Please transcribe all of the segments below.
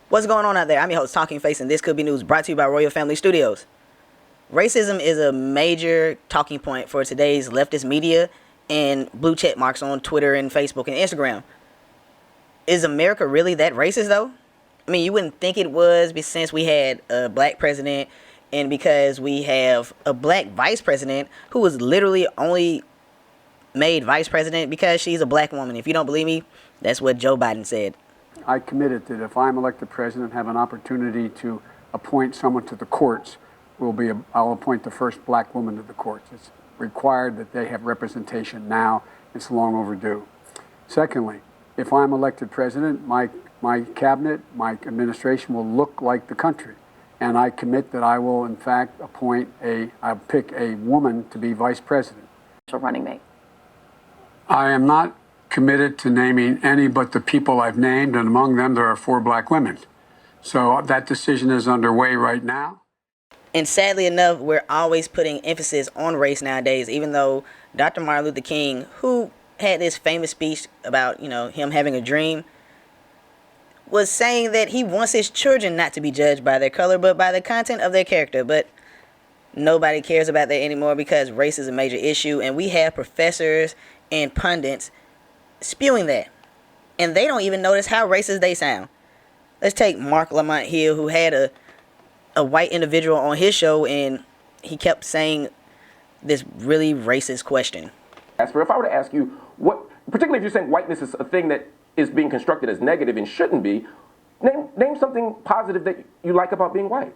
What's going on out there? I'm your host, Talking Face, and this could be news brought to you by Royal Family Studios. Racism is a major talking point for today's leftist media and blue check marks on Twitter and Facebook and Instagram. Is America really that racist, though? I mean, you wouldn't think it was, but since we had a black president and because we have a black vice president who was literally only made vice president because she's a black woman. If you don't believe me, that's what Joe Biden said. I committed that if I'm elected president, have an opportunity to appoint someone to the courts, I'll appoint the first black woman to the courts. It's required that they have representation now. It's long overdue. Secondly, if I'm elected president, my cabinet, my administration will look like the country. And I commit that I will, in fact, I'll pick a woman to be vice president. Running mate. I am not committed to naming any but the people I've named, and among them there are 4 black women. So that decision is underway right now. And sadly enough, we're always putting emphasis on race nowadays, even though Dr. Martin Luther King, who had this famous speech about, him having a dream, was saying that he wants his children not to be judged by their color, but by the content of their character. But nobody cares about that anymore because race is a major issue, and we have professors and pundits spewing that. And they don't even notice how racist they sound. Let's take Mark Lamont Hill, who had a white individual on his show, and he kept saying this really racist question. If I were to ask you, particularly if you're saying whiteness is a thing that is being constructed as negative and shouldn't be, name something positive that you like about being white.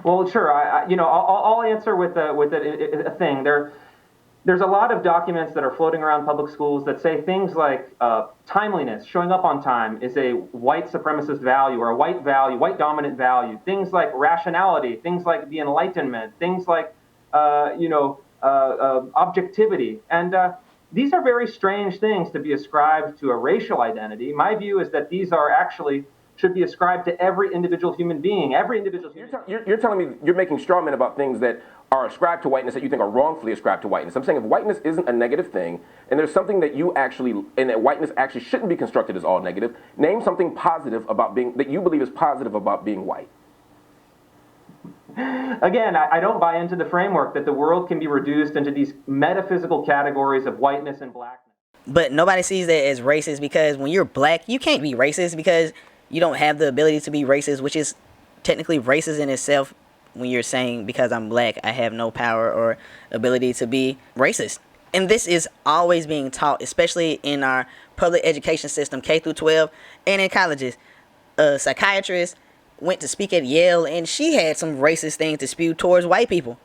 Well, sure. I'll answer with a thing. There's a lot of documents that are floating around public schools that say things like timeliness, showing up on time, is a white supremacist value or a white dominant value. Things like rationality, things like the Enlightenment, things like objectivity. And these are very strange things to be ascribed to a racial identity. My view is that these are actually should be ascribed to every individual human being. You're telling me you're making straw men about things that are ascribed to whiteness that you think are wrongfully ascribed to whiteness. I'm saying if whiteness isn't a negative thing, and there's something that that whiteness actually shouldn't be constructed as all negative, name something positive that you believe is positive about being white. Again, I don't buy into the framework that the world can be reduced into these metaphysical categories of whiteness and blackness. But nobody sees that as racist because when you're black, you can't be racist because you don't have the ability to be racist, which is technically racist in itself when you're saying because I'm black, I have no power or ability to be racist. And this is always being taught, especially in our public education system, K through 12, and in colleges. A psychiatrist went to speak at Yale, and she had some racist things to spew towards white people.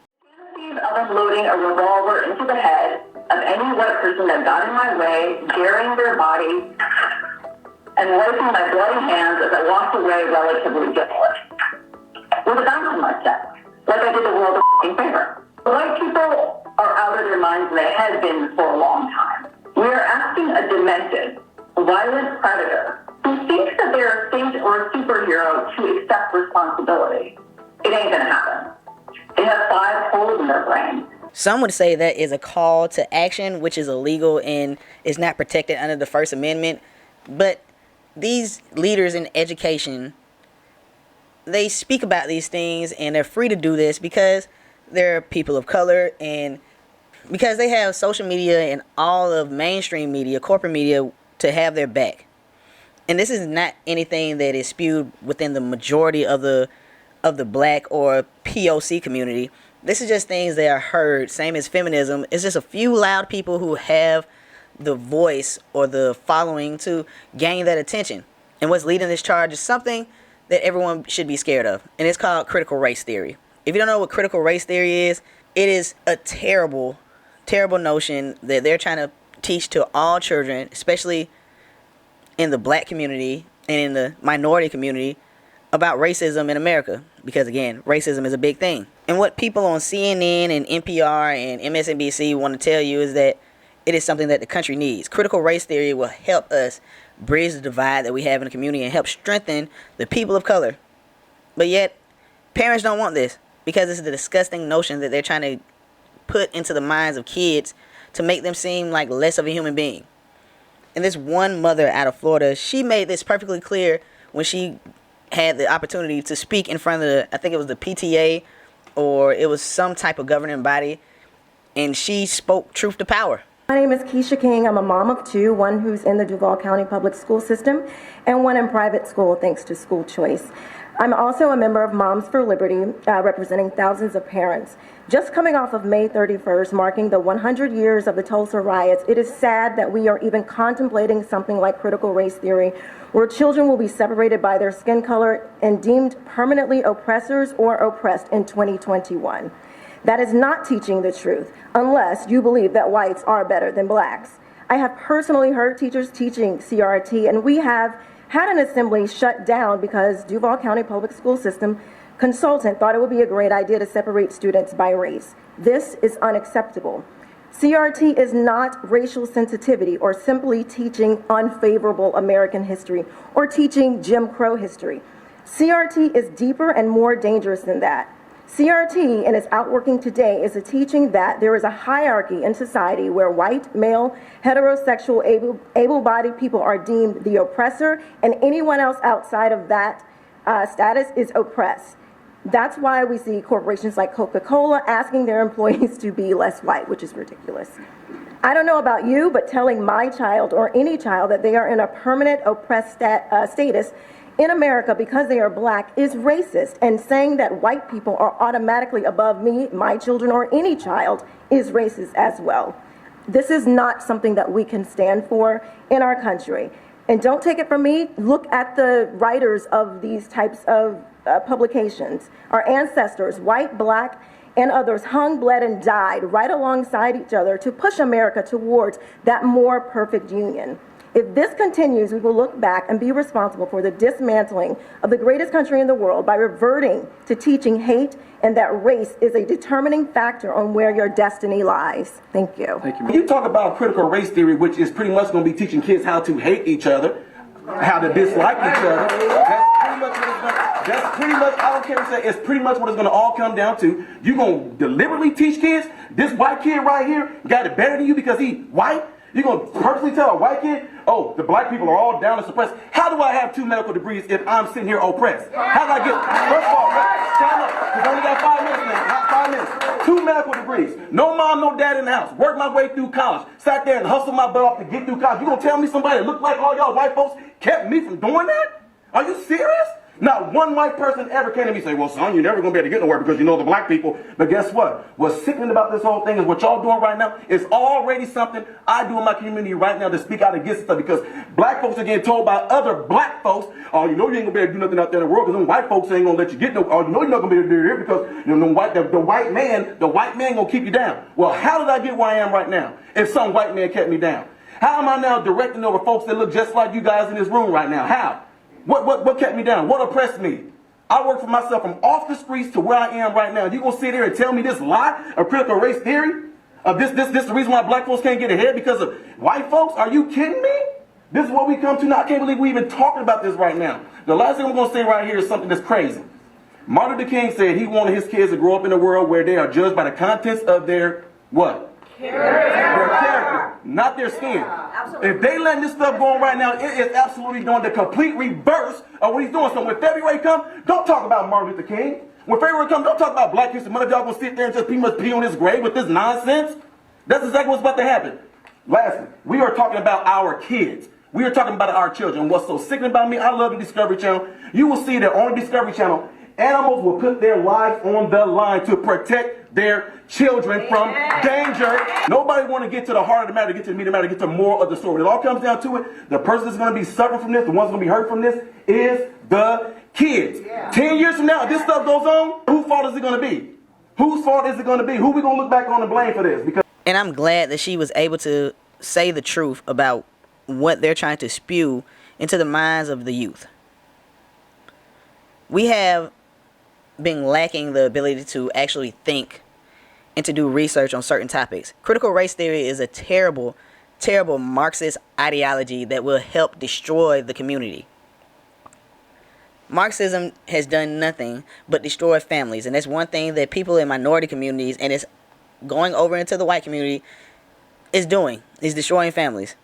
Of unloading a revolver into the head of any white person that got in my way, burying their body, and wiping my bloody hands as I walked away relatively guiltless. With a bouncing like that, like I did the world a favor. White people are out of their minds, and they have been for a long time. We are asking a demented, violent predator who thinks that they're a saint or a superhero to accept responsibility. It ain't gonna happen. They have 5 holes in their brain. Some would say that is a call to action, which is illegal and is not protected under the First Amendment. But these leaders in education, they speak about these things and they're free to do this because they're people of color and because they have social media and all of mainstream media, corporate media, to have their back. And this is not anything that is spewed within the majority of the black or POC community. This is just things that are heard, same as feminism. It's just a few loud people who have the voice or the following to gain that attention. And what's leading this charge is something that everyone should be scared of. And it's called critical race theory. If you don't know what critical race theory is, it is a terrible, terrible notion that they're trying to teach to all children, especially in the black community and in the minority community, about racism in America. Because again, racism is a big thing. And what people on CNN and NPR and MSNBC want to tell you is that it is something that the country needs. Critical race theory will help us bridge the divide that we have in the community and help strengthen the people of color. But yet, parents don't want this because it's the disgusting notion that they're trying to put into the minds of kids to make them seem like less of a human being. And this one mother out of Florida, she made this perfectly clear when she had the opportunity to speak in front of I think it was the PTA, or it was some type of governing body, and she spoke truth to power. My name is Keisha King. I'm a mom of two, one who's in the Duval County Public School System and one in private school thanks to school choice. I'm also a member of Moms for Liberty, representing thousands of parents. Just coming off of May 31st, marking the 100 years of the Tulsa riots, it is sad that we are even contemplating something like critical race theory, where children will be separated by their skin color and deemed permanently oppressors or oppressed in 2021. That is not teaching the truth, unless you believe that whites are better than blacks. I have personally heard teachers teaching CRT, and we have had an assembly shut down because Duval County Public School System consultant thought it would be a great idea to separate students by race. This is unacceptable. CRT is not racial sensitivity or simply teaching unfavorable American history or teaching Jim Crow history. CRT is deeper and more dangerous than that. CRT, and its outworking today, is a teaching that there is a hierarchy in society where white, male, heterosexual, able-bodied people are deemed the oppressor, and anyone else outside of that status is oppressed. That's why we see corporations like Coca-Cola asking their employees to be less white, which is ridiculous. I don't know about you, but telling my child or any child that they are in a permanent oppressed status in America because they are black is racist, and saying that white people are automatically above me, my children, or any child is racist as well. This is not something that we can stand for in our country. And don't take it from me, look at the writers of these types of publications. Our ancestors, white, black, and others, hung, bled, and died right alongside each other to push America towards that more perfect union. If this continues, we will look back and be responsible for the dismantling of the greatest country in the world by reverting to teaching hate and that race is a determining factor on where your destiny lies. Thank you. Thank you. When you talk about critical race theory, which is pretty much going to be teaching kids how to hate each other, how to dislike each other, that's pretty much, I don't care what you say, it's pretty much what it's going to all come down to. You're going to deliberately teach kids, this white kid right here got it better than you because he white? You're going to personally tell a white kid, oh, the black people are all down and suppressed. How do I have 2 medical degrees if I'm sitting here oppressed? How do I get, first of all, time up, because I only got 5 minutes now, 5 minutes. 2 medical degrees, no mom, no dad in the house, worked my way through college, sat there and hustled my butt off to get through college. You going to tell me somebody that looked like all y'all white folks kept me from doing that? Are you serious? Not one white person ever came to me and say, well, son, you're never going to be able to get nowhere because you know the black people. But guess what? What's sickening about this whole thing is what y'all doing right now is already something I do in my community right now to speak out against stuff, because black folks are getting told by other black folks, oh, you know you ain't going to be able to do nothing out there in the world because them white folks ain't going to let you get no, oh, you know you're not going to be able to do it here because you know, the white man going to keep you down. Well, how did I get where I am right now if some white man kept me down? How am I now directing over folks that look just like you guys in this room right now? How? What kept me down? What oppressed me? I worked for myself from off the streets to where I am right now. You gonna sit here and tell me this lie of critical race theory? Of this the reason why black folks can't get ahead because of white folks? Are you kidding me? This is what we come to now. I can't believe we even talking about this right now. The last thing I'm gonna say right here is something that's crazy. Martin Luther King said he wanted his kids to grow up in a world where they are judged by the contents of their what? Character. Their character, not their skin. If they letting this stuff go on right now, it is absolutely doing the complete reverse of what he's doing. So when February comes, don't talk about Martin Luther King. When February comes, don't talk about Black History Month. Y'all gonna sit there and just pretty much pee on his grave with this nonsense? That's exactly what's about to happen. Lastly, we are talking about our kids. We are talking about our children. What's so sickening about me, I love the Discovery Channel. You will see that on the Discovery Channel, animals will put their lives on the line to protect their children from danger. Nobody want to get to the heart of the matter, get to the meat of the matter, get to the moral of the story. When it all comes down to it, the person that's going to be suffering from this, the one's going to be hurt from this, is the kids. 10 years from now, if this stuff goes on, whose fault is it going to be? Whose fault is it going to be? Who we going to look back on and blame for this? Because And I'm glad that she was able to say the truth about what they're trying to spew into the minds of the youth. We have been lacking the ability to actually think and to do research on certain topics. Critical race theory is a terrible, terrible Marxist ideology that will help destroy the community. Marxism has done nothing but destroy families, and that's one thing that people in minority communities, and it's going over into the white community, is doing, is destroying families.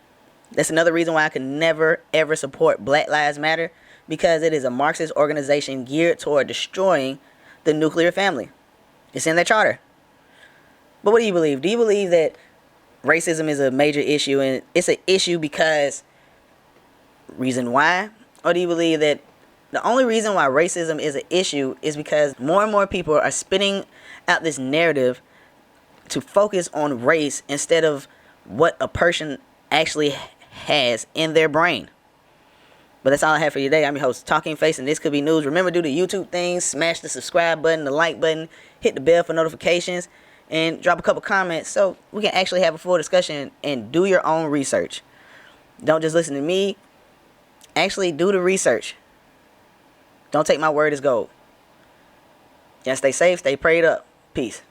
That's another reason why I could never, ever support Black Lives Matter, because it is a Marxist organization geared toward destroying the nuclear family. It's in their charter. But what do you believe? Do you believe that racism is a major issue and it's an issue because reason why? Or do you believe that the only reason why racism is an issue is because more and more people are spinning out this narrative to focus on race instead of what a person actually has in their brain? But that's all I have for you today. I'm your host, Talking Face, and this could be news. Remember, do the YouTube thing, smash the subscribe button, the like button, hit the bell for notifications, and drop a couple comments so we can actually have a full discussion and do your own research. Don't just listen to me. Actually do the research. Don't take my word as gold. Just stay safe, stay prayed up. Peace.